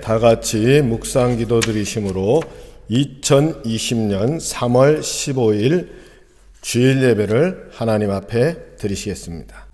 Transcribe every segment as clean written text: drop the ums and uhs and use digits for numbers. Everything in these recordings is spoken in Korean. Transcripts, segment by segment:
다 같이 묵상 기도 드리심으로 2020년 3월 15일 주일 예배를 하나님 앞에 드리시겠습니다.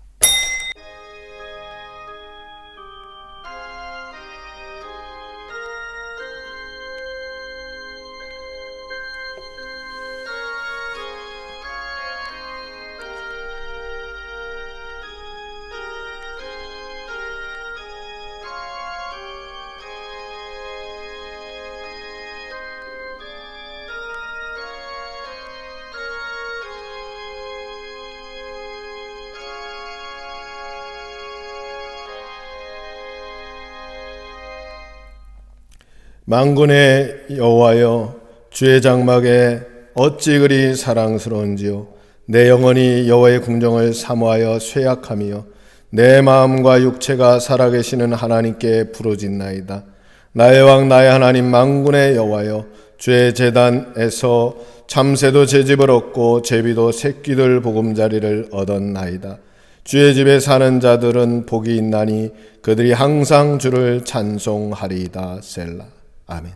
만군의 여호와여, 주의 장막에 어찌 그리 사랑스러운지요. 내 영혼이 여호와의 궁정을 사모하여 쇠약하며 내 마음과 육체가 살아계시는 하나님께 부르짖나이다. 나의 왕 나의 하나님 만군의 여호와여, 주의 제단에서 참새도 제 집을 얻고 제비도 새끼들 보금자리를 얻었나이다. 주의 집에 사는 자들은 복이 있나니 그들이 항상 주를 찬송하리이다. 셀라. 아멘.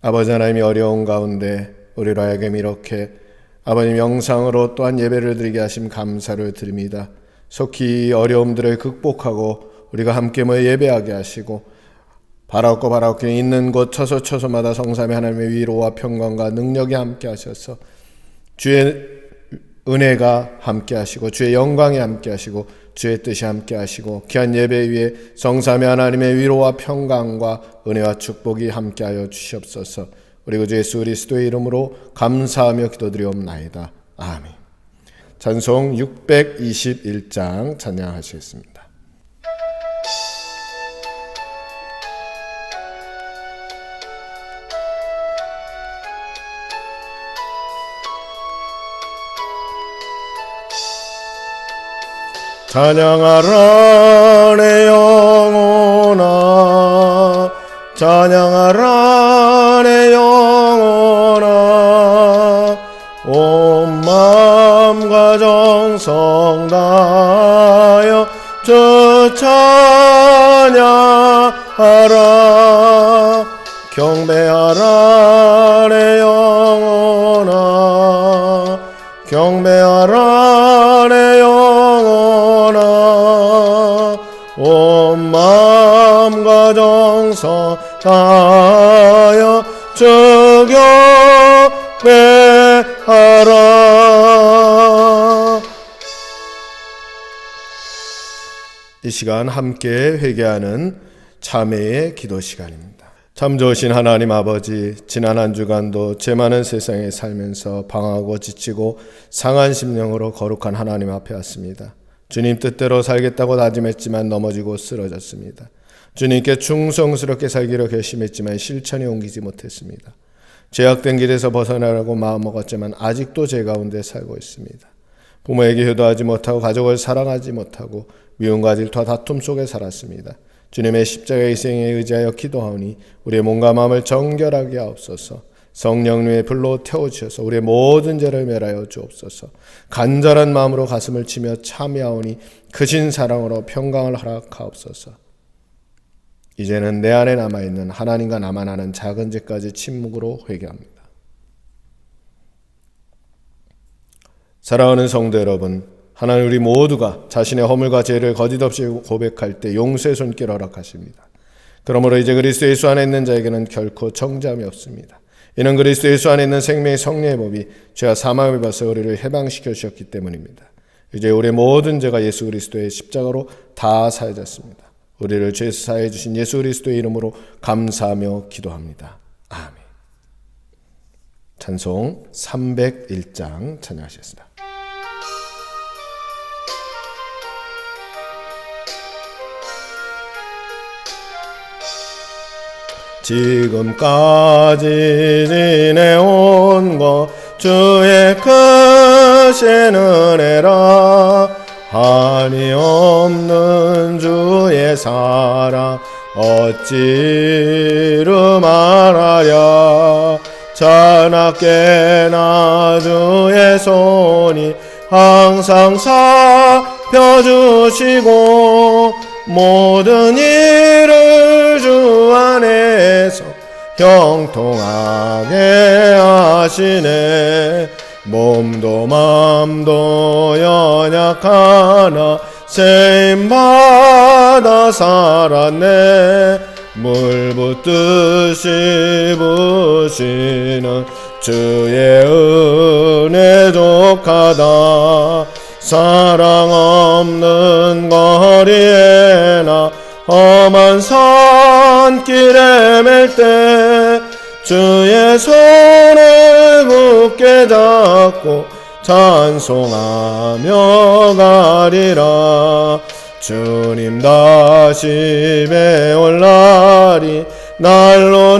아버지 하나님이 어려운 가운데 우리로 하여금 이렇게 아버님 영상으로 또한 예배를 드리게 하심 감사를 드립니다. 속히 어려움들을 극복하고 우리가 함께 모여 예배하게 하시고 바라옵고 있는 곳 처소마다 성삼위 하나님의 위로와 평강과 능력이 함께 하셔서 주의 은혜가 함께 하시고 주의 영광이 함께 하시고 주의 뜻이 함께 하시고 귀한 예배 위에 성삼위 하나님의 위로와 평강과 은혜와 축복이 함께하여 주시옵소서. 우리 구주 예수 그리스도의 이름으로 감사하며 기도드리옵나이다. 아멘. 찬송 621장 찬양하시겠습니다. 찬양하라 내 영혼아, 찬양하라 내 영혼아, 온 마음과 정성 다하여 주 찬양하라. 경배하라 내 영혼아, 경배하라 내 영혼아, 온 마음과 정성 다하여 주 경배하라. 이 시간 함께 회개하는 참회의 기도 시간입니다. 참 좋으신 하나님 아버지, 지난 한 주간도 죄 많은 세상에 살면서 방황하고 지치고 상한 심령으로 거룩한 하나님 앞에 왔습니다. 주님 뜻대로 살겠다고 다짐했지만 넘어지고 쓰러졌습니다. 주님께 충성스럽게 살기로 결심했지만 실천에 옮기지 못했습니다. 죄악된 길에서 벗어나라고 마음먹었지만 아직도 죄 가운데 살고 있습니다. 부모에게 효도하지 못하고 가족을 사랑하지 못하고 미움과 질투와 다툼 속에 살았습니다. 주님의 십자가의 희생에 의지하여 기도하오니 우리의 몸과 마음을 정결하게 하옵소서. 성령님의 불로 태워주셔서 우리의 모든 죄를 멸하여 주옵소서. 간절한 마음으로 가슴을 치며 참여하오니 크신 사랑으로 평강을 허락하옵소서. 이제는 내 안에 남아있는 하나님과 나만 아는 작은 죄까지 침묵으로 회개합니다. 사랑하는 성도 여러분, 하나님 우리 모두가 자신의 허물과 죄를 거짓없이 고백할 때 용서의 손길 허락하십니다. 그러므로 이제 그리스도 예수 안에 있는 자에게는 결코 정죄함이 없습니다. 이는 그리스도 예수 안에 있는 생명의 성령의 법이 죄와 사망을 벗어 우리를 해방시켜 주셨기 때문입니다. 이제 우리의 모든 죄가 예수 그리스도의 십자가로 다 사해졌습니다. 우리를 죄 사해 주신 예수 그리스도의 이름으로 감사하며 기도합니다. 아멘. 찬송 301장 찬양하시겠습니다. 지금까지 지내온 것 주의 크신 은혜라. 한이 없는 주의 사랑 어찌로 말하랴. 자나깨나 주의 손이 항상 살펴주시고 모든 일을 주 안에 형통하게 하시네. 몸도 맘도 연약하나 세임받아 살았네. 물 붓듯이 부시는 주의 은혜 족하다. 사랑 없는 거리에 나 험한 산길에 맬 때 주의 손을 굳게 잡고 찬송하며 가리라. 주님 다시 배울 날이 날로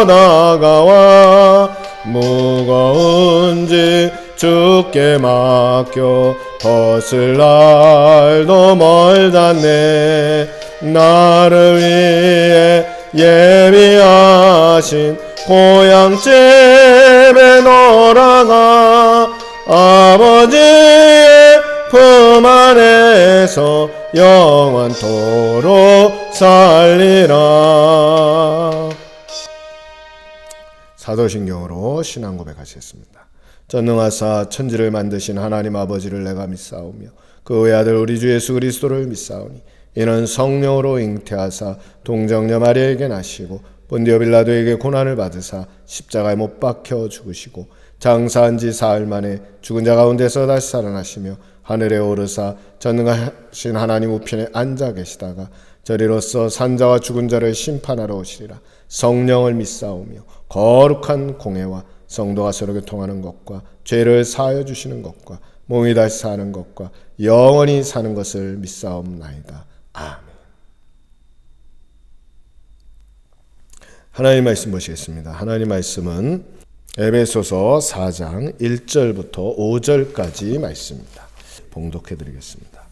다가와 무거운 짐 주께 맡겨 벗을 날도 멀다네. 나를 위해 예비하신 고향집에 놀아가 아버지의 품 안에서 영원토록 살리라. 사도신경으로 신앙 고백하시겠습니다. 전능하사 천지를 만드신 하나님 아버지를 내가 믿사오며 그 외아들 우리 주 예수 그리스도를 믿사오니 이는 성령으로 잉태하사 동정녀 마리아에게 나시고 본디오 빌라도에게 고난을 받으사 십자가에 못 박혀 죽으시고 장사한 지 사흘 만에 죽은 자 가운데서 다시 살아나시며 하늘에 오르사 전능하신 하나님 우편에 앉아 계시다가 저리로서 산자와 죽은 자를 심판하러 오시리라. 성령을 믿사오며 거룩한 공회와 성도가 서로 교통하는 것과 죄를 사하여 주시는 것과 몸이 다시 사는 것과 영원히 사는 것을 믿사옵나이다. 아멘. 하나님 말씀 보시겠습니다. 하나님 말씀은 에베소서 4장 1절부터 5절까지 말씀입니다. 봉독해 드리겠습니다.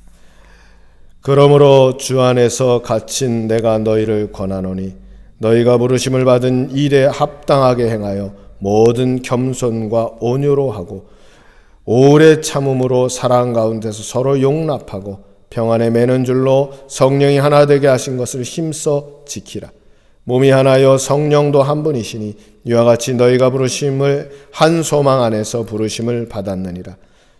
그러므로 주 안에서 갇힌 내가 너희를 권하노니 너희가 부르심을 받은 일에 합당하게 행하여 모든 겸손과 온유로 하고 오래 참음으로 사랑 가운데서 서로 용납하고 평안에 매는 줄로 성령이 하나 되게 하신 것을 힘써 지키라. 몸이 하나여 성령도 한 분이시니 이와 같이 너희가 부르심을 한 소망 안에서 부르심을 받았느니라.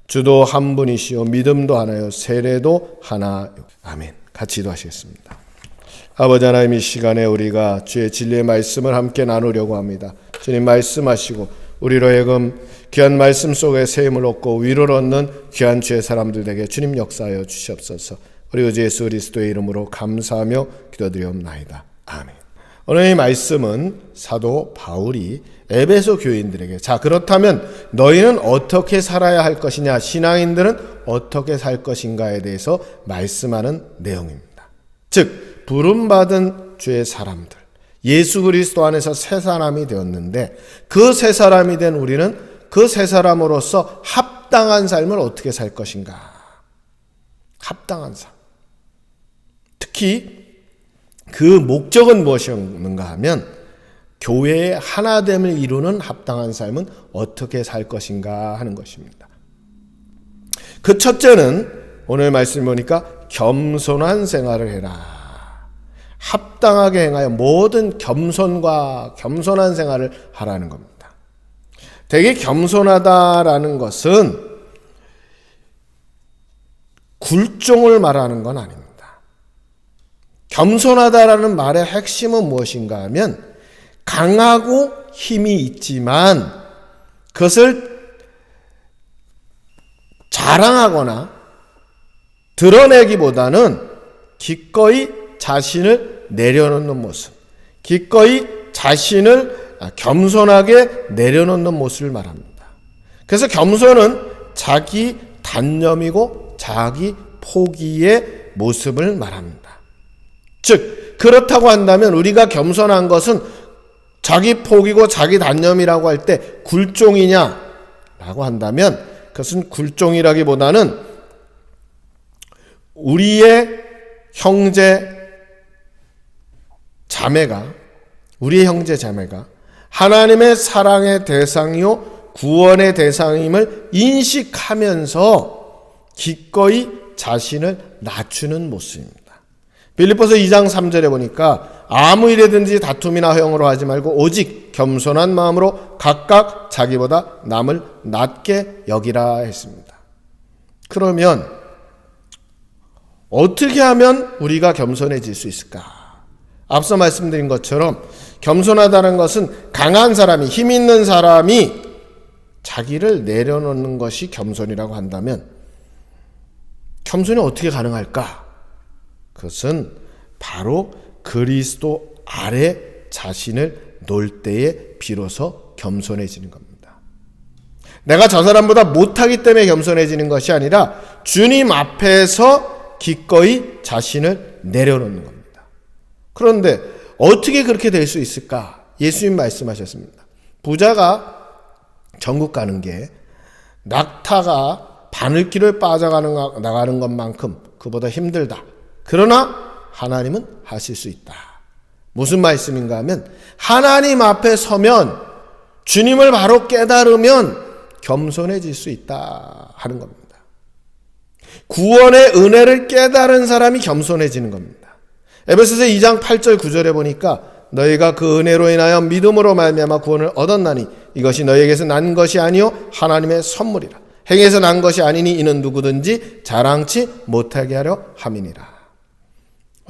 주도 한 분이시요 믿음도 하나요 세례도 하나요. 아멘. 같이 기도하시겠습니다. 아버지 하나님, 이 시간에 우리가 주의 진리의 말씀을 함께 나누려고 합니다. 주님 말씀하시고 우리로 하여금 귀한 말씀 속에 세임을 얻고 위로를 얻는 귀한 주의 사람들 되게 주님 역사하여 주시옵소서. 우리 주 예수 그리스도의 이름으로 감사하며 기도드리옵나이다. 아멘. 오늘 이 말씀은 사도 바울이 에베소 교인들에게 그렇다면 너희는 어떻게 살아야 할 것이냐, 신앙인들은 어떻게 살 것인가에 대해서 말씀하는 내용입니다. 즉 부름받은 주의 사람들, 예수 그리스도 안에서 새 사람이 되었는데 그 새 사람이 된 우리는 그 새 사람으로서 합당한 삶을 어떻게 살 것인가. 합당한 삶. 특히 그 목적은 무엇이었는가 하면 교회의 하나됨을 이루는 합당한 삶은 어떻게 살 것인가 하는 것입니다. 그 첫째는 오늘 말씀 보니까 겸손한 생활을 해라. 합당하게 행하여 모든 겸손한 생활을 하라는 겁니다. 되게 겸손하다라는 것은 굴종을 말하는 건 아닙니다. 겸손하다라는 말의 핵심은 무엇인가 하면 강하고 힘이 있지만 그것을 자랑하거나 드러내기보다는 기꺼이 자신을 내려놓는 모습, 기꺼이 자신을 겸손하게 내려놓는 모습을 말합니다. 그래서 겸손은 자기 단념이고 자기 포기의 모습을 말합니다. 즉 그렇다고 한다면 우리가 겸손한 것은 자기 포기고 자기 단념이라고 할 때 굴종이냐라고 한다면 그것은 굴종이라기보다는 우리의 우리의 형제 자매가 하나님의 사랑의 대상이요 구원의 대상임을 인식하면서 기꺼이 자신을 낮추는 모습입니다. 빌립보서 2장 3절에 보니까 아무 일에든지 다툼이나 허용으로 하지 말고 오직 겸손한 마음으로 각각 자기보다 남을 낮게 여기라 했습니다. 그러면 어떻게 하면 우리가 겸손해질 수 있을까? 앞서 말씀드린 것처럼 겸손하다는 것은 강한 사람이, 힘 있는 사람이 자기를 내려놓는 것이 겸손이라고 한다면 겸손이 어떻게 가능할까? 그것은 바로 그리스도 아래 자신을 놓을 때에 비로소 겸손해지는 겁니다. 내가 저 사람보다 못하기 때문에 겸손해지는 것이 아니라 주님 앞에서 기꺼이 자신을 내려놓는 겁니다. 그런데 어떻게 그렇게 될 수 있을까? 예수님 말씀하셨습니다. 부자가 천국 가는 게 낙타가 바늘길을 빠져나가는 것만큼 그보다 힘들다. 그러나 하나님은 하실 수 있다. 무슨 말씀인가 하면 하나님 앞에 서면 주님을 바로 깨달으면 겸손해질 수 있다 하는 겁니다. 구원의 은혜를 깨달은 사람이 겸손해지는 겁니다. 에베소서 2장 8절 9절에 보니까 너희가 그 은혜로 인하여 믿음으로 말미암아 구원을 얻었나니 이것이 너희에게서 난 것이 아니요 하나님의 선물이라. 행해서 난 것이 아니니 이는 누구든지 자랑치 못하게 하려 함이니라.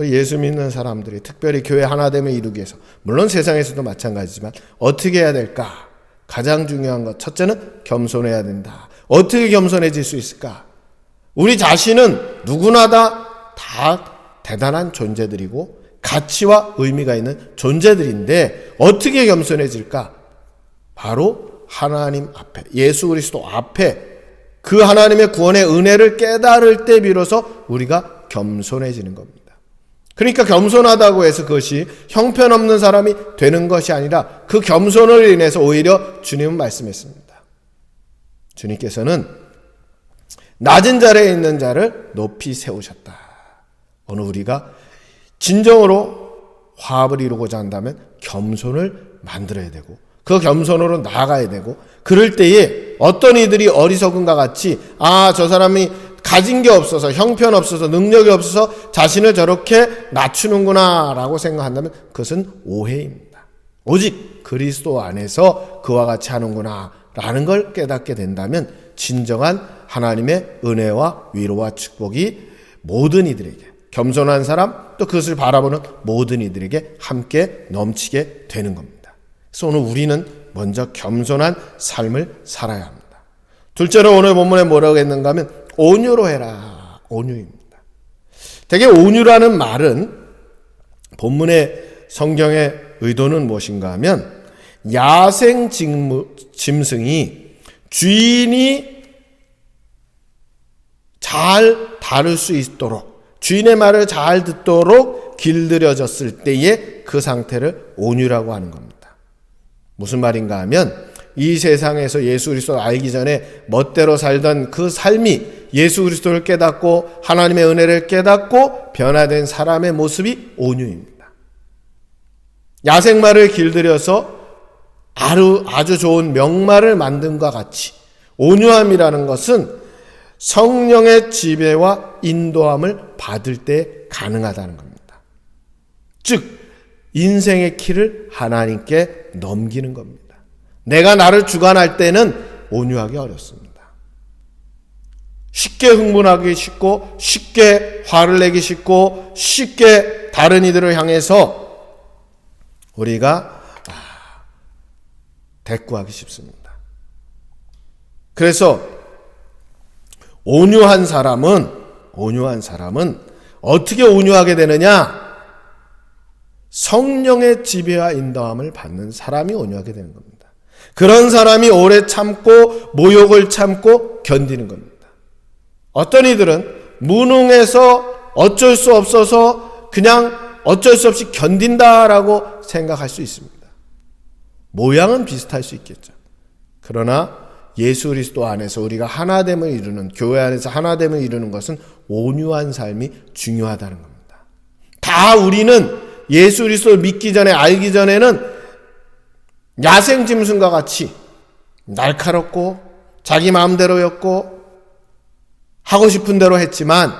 예수 믿는 사람들이 특별히 교회 하나됨을 이루기 위해서, 물론 세상에서도 마찬가지지만 어떻게 해야 될까? 가장 중요한 것, 첫째는 겸손해야 된다. 어떻게 겸손해질 수 있을까? 우리 자신은 누구나 다 대단한 존재들이고 가치와 의미가 있는 존재들인데 어떻게 겸손해질까? 바로 하나님 앞에, 예수 그리스도 앞에 그 하나님의 구원의 은혜를 깨달을 때 비로소 우리가 겸손해지는 겁니다. 그러니까 겸손하다고 해서 그것이 형편없는 사람이 되는 것이 아니라 그 겸손을 인해서 오히려 주님은 말씀했습니다. 주님께서는 낮은 자리에 있는 자를 높이 세우셨다. 오늘 우리가 진정으로 화합을 이루고자 한다면 겸손을 만들어야 되고 그 겸손으로 나아가야 되고, 그럴 때에 어떤 이들이 어리석음과 같이 저 사람이 가진 게 없어서, 형편없어서, 능력이 없어서 자신을 저렇게 낮추는구나 라고 생각한다면 그것은 오해입니다. 오직 그리스도 안에서 그와 같이 하는구나 라는 걸 깨닫게 된다면 진정한 하나님의 은혜와 위로와 축복이 모든 이들에게, 겸손한 사람 또 그것을 바라보는 모든 이들에게 함께 넘치게 되는 겁니다. 그래서 오늘 우리는 먼저 겸손한 삶을 살아야 합니다. 둘째로 오늘 본문에 뭐라고 했는가 하면 온유로 해라. 온유입니다. 되게 온유라는 말은 본문의 성경의 의도는 무엇인가 하면 야생 짐승이 주인이 잘 다룰 수 있도록, 주인의 말을 잘 듣도록 길들여졌을 때의 그 상태를 온유라고 하는 겁니다. 무슨 말인가 하면 이 세상에서 예수 그리스도를 알기 전에 멋대로 살던 그 삶이 예수 그리스도를 깨닫고 하나님의 은혜를 깨닫고 변화된 사람의 모습이 온유입니다. 야생마를 길들여서 아주 좋은 명마를 만든 것과 같이 온유함이라는 것은 성령의 지배와 인도함을 받을 때 가능하다는 겁니다. 즉 인생의 키를 하나님께 넘기는 겁니다. 내가 나를 주관할 때는 온유하기 어렵습니다. 쉽게 흥분하기 쉽고, 쉽게 화를 내기 쉽고, 쉽게 다른 이들을 향해서 우리가 대꾸하기 쉽습니다. 그래서 온유한 사람은 어떻게 온유하게 되느냐? 성령의 지배와 인도함을 받는 사람이 온유하게 되는 겁니다. 그런 사람이 오래 참고 모욕을 참고 견디는 겁니다. 어떤 이들은 무능해서 어쩔 수 없어서 그냥 어쩔 수 없이 견딘다라고 생각할 수 있습니다. 모양은 비슷할 수 있겠죠. 그러나 예수 그리스도 안에서 우리가 하나됨을 이루는, 교회 안에서 하나됨을 이루는 것은 온유한 삶이 중요하다는 겁니다. 다 우리는 예수 그리스도를 믿기 전에, 알기 전에는 야생 짐승과 같이 날카롭고 자기 마음대로였고 하고 싶은 대로 했지만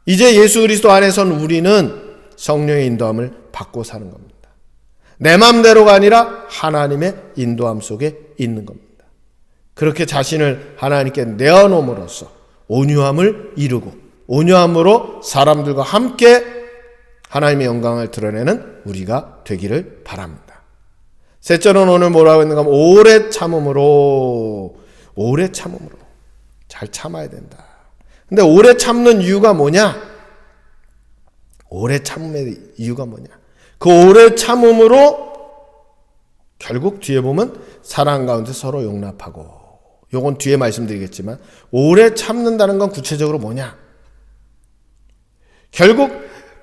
이제 예수 그리스도 안에선 우리는 성령의 인도함을 받고 사는 겁니다. 내 마음대로가 아니라 하나님의 인도함 속에 있는 겁니다. 그렇게 자신을 하나님께 내어놓음으로써 온유함을 이루고 온유함으로 사람들과 함께 하나님의 영광을 드러내는 우리가 되기를 바랍니다. 셋째로는 오늘 뭐라고 했는가 하면 오래 참음으로 잘 참아야 된다. 근데 오래 참는 이유가 뭐냐? 오래 참음의 이유가 뭐냐? 그 오래 참음으로 결국 뒤에 보면 사랑 가운데 서로 용납하고, 요건 뒤에 말씀드리겠지만 오래 참는다는 건 구체적으로 뭐냐? 결국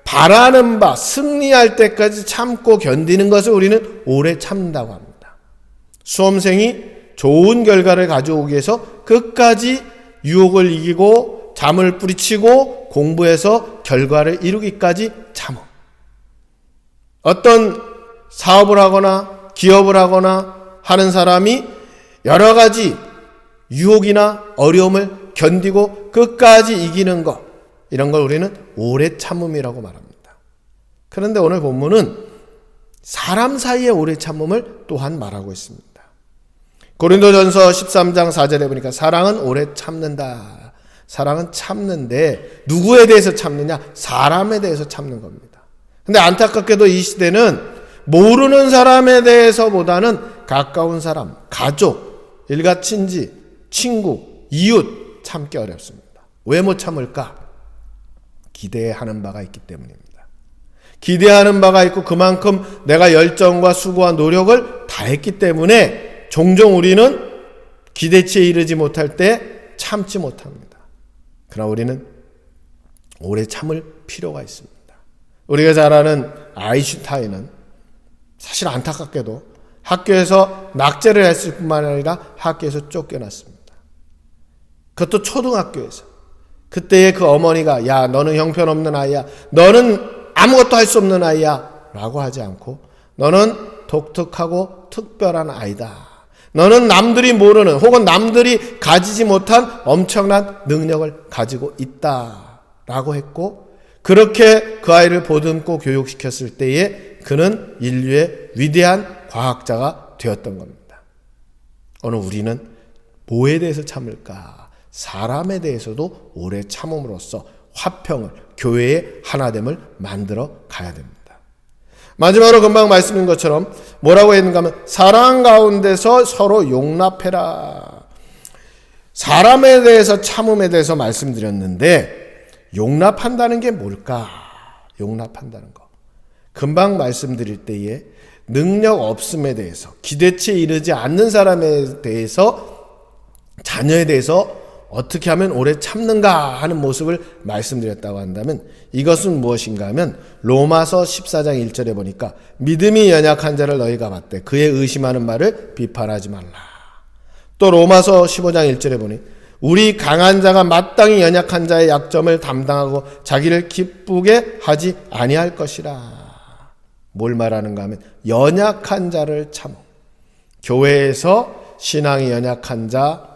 바라는 바, 승리할 때까지 참고 견디는 것을 우리는 오래 참는다고 합니다. 수험생이 좋은 결과를 가져오기 위해서 끝까지 유혹을 이기고 잠을 뿌리치고 공부해서 결과를 이루기까지 참음. 어떤 사업을 하거나 기업을 하거나 하는 사람이 여러 가지 유혹이나 어려움을 견디고 끝까지 이기는 것, 이런 걸 우리는 오래 참음이라고 말합니다. 그런데 오늘 본문은 사람 사이의 오래 참음을 또한 말하고 있습니다. 고린도전서 13장 4절에 보니까 사랑은 오래 참는다. 사랑은 참는데 누구에 대해서 참느냐? 사람에 대해서 참는 겁니다. 근데 안타깝게도 이 시대는 모르는 사람에 대해서보다는 가까운 사람, 가족, 일가친지, 친구, 이웃 참기 어렵습니다. 왜 못 참을까? 기대하는 바가 있기 때문입니다. 기대하는 바가 있고 그만큼 내가 열정과 수고와 노력을 다했기 때문에 종종 우리는 기대치에 이르지 못할 때 참지 못합니다. 그러나 우리는 오래 참을 필요가 있습니다. 우리가 잘 아는 아인슈타인은 사실 안타깝게도 학교에서 낙제를 했을 뿐만 아니라 학교에서 쫓겨났습니다. 그것도 초등학교에서. 그때의 그 어머니가 야 너는 형편없는 아이야, 너는 아무것도 할 수 없는 아이야 라고 하지 않고 너는 독특하고 특별한 아이다, 너는 남들이 모르는 혹은 남들이 가지지 못한 엄청난 능력을 가지고 있다 라고 했고, 그렇게 그 아이를 보듬고 교육시켰을 때에 그는 인류의 위대한 과학자가 되었던 겁니다. 오늘 우리는 뭐에 대해서 참을까? 사람에 대해서도 오래 참음으로써 화평을, 교회의 하나됨을 만들어 가야 됩니다. 마지막으로 금방 말씀드린 것처럼 뭐라고 했는가 하면 사랑 가운데서 서로 용납해라. 사람에 대해서 참음에 대해서 말씀드렸는데 용납한다는 게 뭘까? 용납한다는 거. 금방 말씀드릴 때에 능력 없음에 대해서, 기대치에 이르지 않는 사람에 대해서, 자녀에 대해서 어떻게 하면 오래 참는가 하는 모습을 말씀드렸다고 한다면 이것은 무엇인가 하면 로마서 14장 1절에 보니까 믿음이 연약한 자를 너희가 봤대 그의 의심하는 말을 비판하지 말라. 또 로마서 15장 1절에 보니 우리 강한 자가 마땅히 연약한 자의 약점을 담당하고 자기를 기쁘게 하지 아니할 것이라. 뭘 말하는가 하면 연약한 자를 참음. 교회에서 신앙이 연약한 자,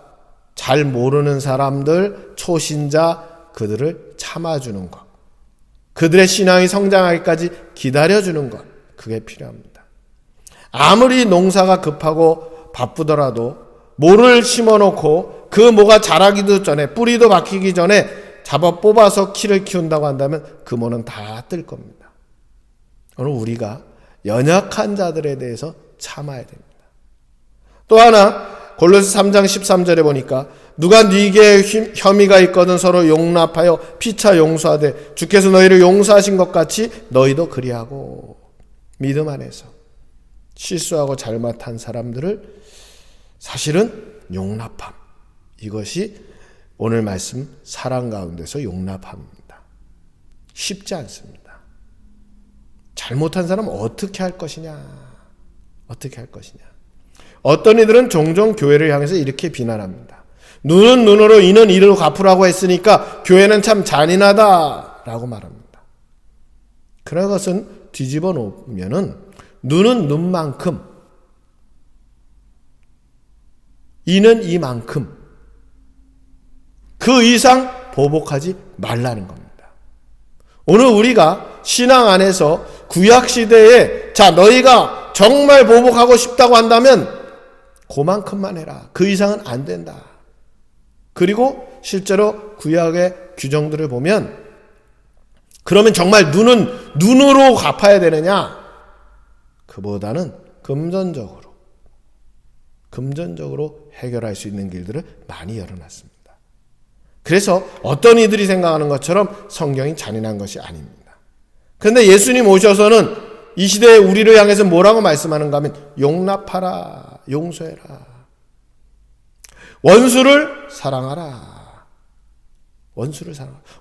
잘 모르는 사람들, 초신자, 그들을 참아주는 것, 그들의 신앙이 성장하기까지 기다려주는 것, 그게 필요합니다. 아무리 농사가 급하고 바쁘더라도 모를 심어놓고 그 모가 자라기도 전에, 뿌리도 박히기 전에 잡아 뽑아서 키를 키운다고 한다면 그 모는 다 뜰 겁니다. 오늘 우리가 연약한 자들에 대해서 참아야 됩니다. 또 하나 골로새 3장 13절에 보니까 누가 네게 혐의가 있거든 서로 용납하여 피차 용서하되 주께서 너희를 용서하신 것 같이 너희도 그리하고. 믿음 안에서 실수하고 잘못한 사람들을 사실은 용납함, 이것이 오늘 말씀 사랑 가운데서 용납합니다. 쉽지 않습니다. 잘못한 사람은 어떻게 할 것이냐, 어떻게 할 것이냐. 어떤 이들은 종종 교회를 향해서 이렇게 비난합니다. 눈은 눈으로 이는 이로 갚으라고 했으니까 교회는 참 잔인하다 라고 말합니다. 그런 것은 뒤집어 놓으면은 눈은 눈만큼, 이는 이만큼, 그 이상 보복하지 말라는 겁니다. 오늘 우리가 신앙 안에서 구약시대에 자 너희가 정말 보복하고 싶다고 한다면 그만큼만 해라. 그 이상은 안 된다. 그리고 실제로 구약의 규정들을 보면 그러면 정말 눈으로 갚아야 되느냐? 그보다는 금전적으로 해결할 수 있는 길들을 많이 열어놨습니다. 그래서 어떤 이들이 생각하는 것처럼 성경이 잔인한 것이 아닙니다. 그런데 예수님 오셔서는 이 시대에 우리를 향해서 뭐라고 말씀하는가 하면 용납하라, 용서해라. 원수를 사랑하라.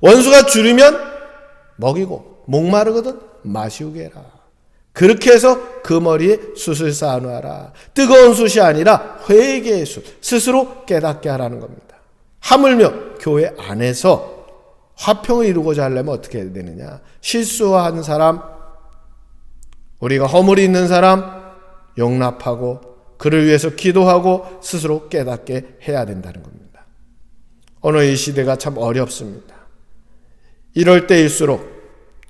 원수가 줄이면 먹이고 목마르거든 마시우게 해라. 그렇게 해서 그 머리에 숯을 쌓아놓아라. 뜨거운 숯이 아니라 회개의 숯, 스스로 깨닫게 하라는 겁니다. 하물며 교회 안에서 화평을 이루고자 하려면 어떻게 해야 되느냐? 실수한 사람, 우리가 허물이 있는 사람 용납하고 그를 위해서 기도하고 스스로 깨닫게 해야 된다는 겁니다. 오늘 이 시대가 참 어렵습니다. 이럴 때일수록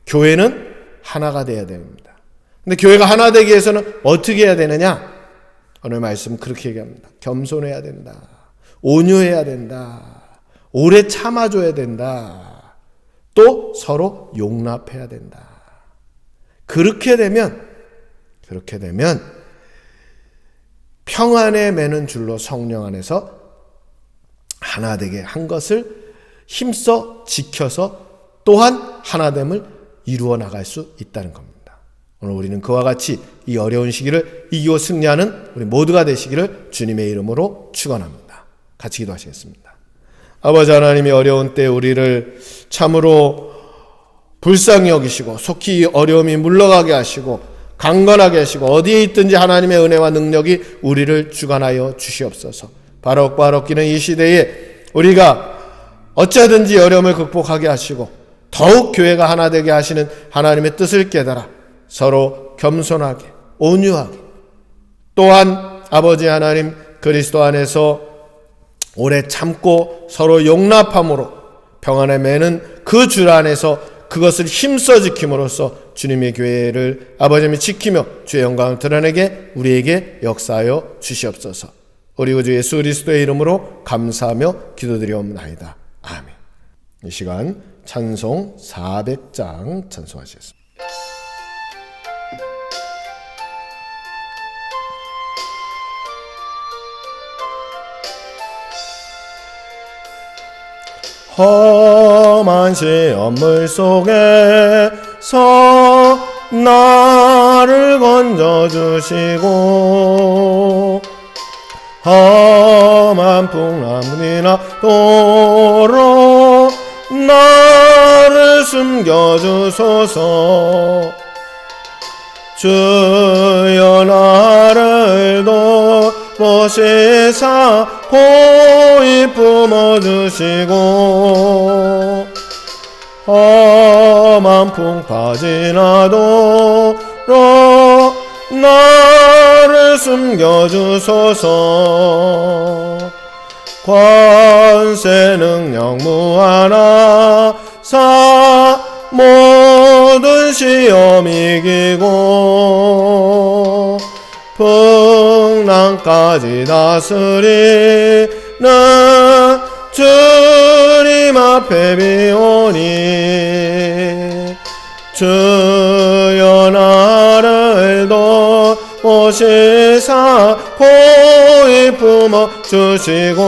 교회는 하나가 되어야 됩니다. 근데 교회가 하나 되기 위해서는 어떻게 해야 되느냐? 오늘 말씀 그렇게 얘기합니다. 겸손해야 된다. 온유해야 된다. 오래 참아줘야 된다. 또 서로 용납해야 된다. 그렇게 되면 평안에 매는 줄로 성령 안에서 하나 되게 한 것을 힘써 지켜서 또한 하나됨을 이루어 나갈 수 있다는 겁니다. 오늘 우리는 그와 같이 이 어려운 시기를 이기고 승리하는 우리 모두가 되시기를 주님의 이름으로 축원합니다. 같이 기도하시겠습니다. 아버지 하나님이 어려운 때 우리를 참으로 불쌍히 여기시고 속히 이 어려움이 물러가게 하시고 강건하게 하시고 어디에 있든지 하나님의 은혜와 능력이 우리를 주관하여 주시옵소서. 바로바로 끼는 이 시대에 우리가 어찌하든지 어려움을 극복하게 하시고 더욱 교회가 하나 되게 하시는 하나님의 뜻을 깨달아 서로 겸손하게 온유하게 또한 아버지 하나님 그리스도 안에서 오래 참고 서로 용납함으로 평안에 매는 그 줄 안에서 그것을 힘써 지킴으로써 주님의 교회를 아버지님이 지키며 주의 영광을 드러내게 우리에게 역사하여 주시옵소서. 우리 구주 예수 그리스도의 이름으로 감사하며 기도드리옵나이다. 아멘. 이 시간 찬송 400장 찬송하시겠습니다. 험한 시험물 속에서 나를 건져주시고 험한 풍랑이나 도로 나를 숨겨주소서. 주여 나를 보시사 보이 품어주시고 험한 풍파 지나도록 나를 숨겨주소서. 권세 능력 무한하사 모든 시험 이기고 풍랑까지 다스리는 주님 앞에 비오니 주여 나를 보시사 보이 품어주시고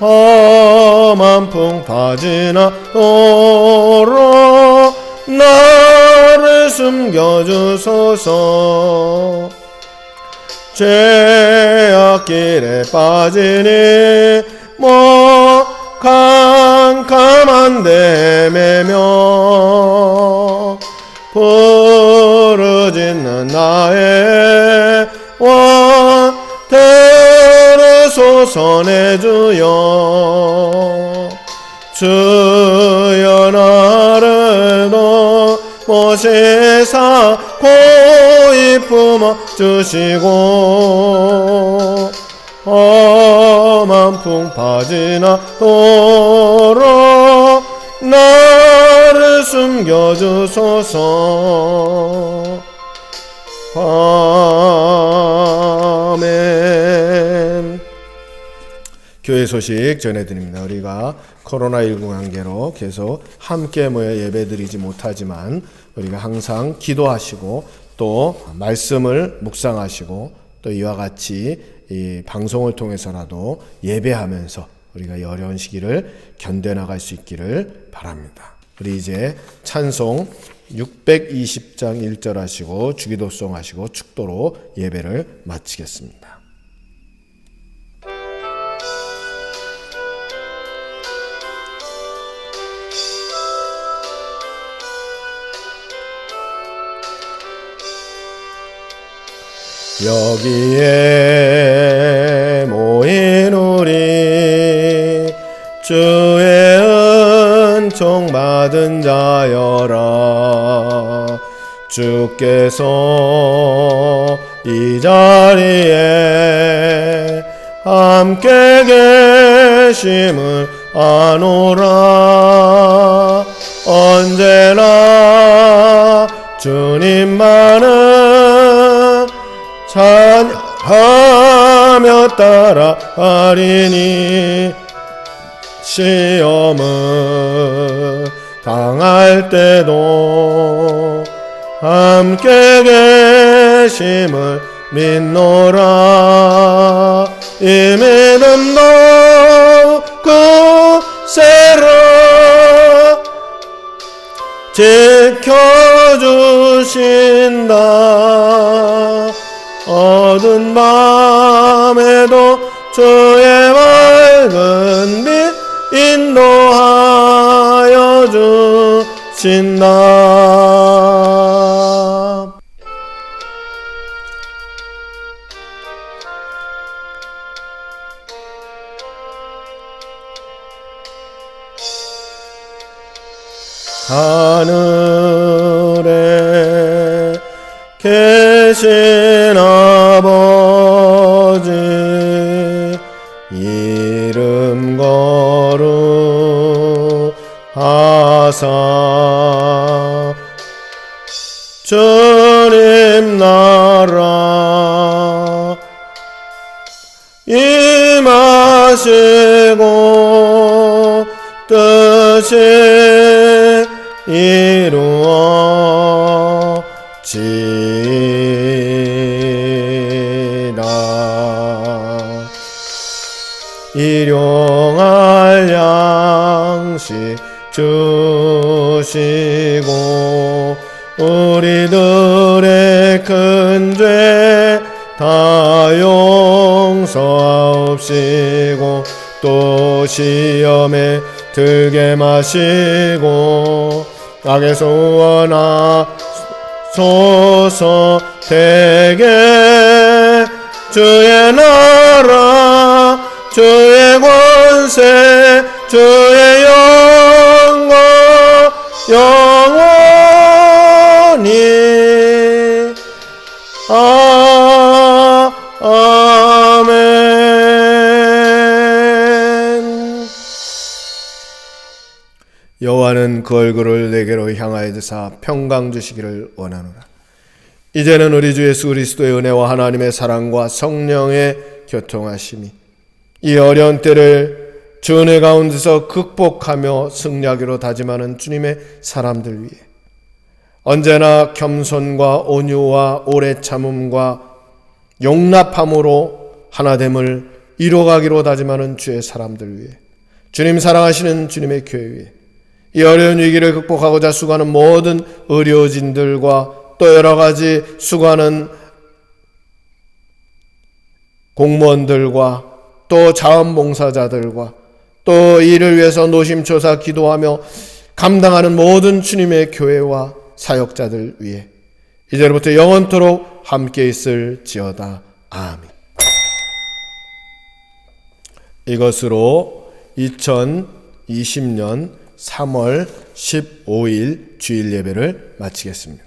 험한 풍파 지나도록 나를 숨겨주소서. 죄악길에 빠지니 캄캄한 데 헤매며 부르짖는 나의 원 들으소서 내 주여. 주여 나를 보시사 고이 품어주시고 험한 풍파 지나도록 나를 숨겨주소서. 아멘. 교회 소식 전해드립니다. 우리가 코로나19 관계로 계속 함께 모여 예배드리지 못하지만 우리가 항상 기도하시고 또 말씀을 묵상하시고 또 이와 같이 이 방송을 통해서라도 예배하면서 우리가 이 어려운 시기를 견뎌나갈 수 있기를 바랍니다. 우리 이제 찬송 620장 1절 하시고 주기도송 하시고 축도로 예배를 마치겠습니다. 여기에 모인 우리 주의 은총 받은 자여라. 주께서 이 자리에 함께 계심을 아노라. 언제나 주님만은 찬양하며 따라가리니 시험을 당할 때도 함께 계심을 믿노라. 이 믿음 굳세라 지켜주신다. 어두운 밤에도 주의 맑은 빛 인도하여 주신다. 하늘에 계신 아버지 이름 거룩하사 주님 나라 임하시고 뜻이 이루어지라. 일용할 양식 주시고 우리들의 큰 죄 다 용서하옵시고 또 시험에 들게 마시고 악에서 구원하소서. 되게 주의 나라 주의 권세 주의 영광 영원히 아멘. 여호와는 그 얼굴을 내게로 향하여 드사 평강 주시기를 원하노라. 이제는 우리 주 예수 그리스도의 은혜와 하나님의 사랑과 성령의 교통하심이 이 어려운 때를 주 은혜 가운데서 극복하며 승리하기로 다짐하는 주님의 사람들 위해 언제나 겸손과 온유와 오래 참음과 용납함으로 하나됨을 이뤄가기로 다짐하는 주의 사람들 위해 주님 사랑하시는 주님의 교회 위해 이 어려운 위기를 극복하고자 수고하는 모든 의료진들과 또 여러 가지 수고하는 공무원들과 또 자원봉사자들과 또 이를 위해서 노심초사 기도하며 감당하는 모든 주님의 교회와 사역자들 위해 이제부터 영원토록 함께 있을지어다. 아멘. 이것으로 2020년 3월 15일 주일 예배를 마치겠습니다.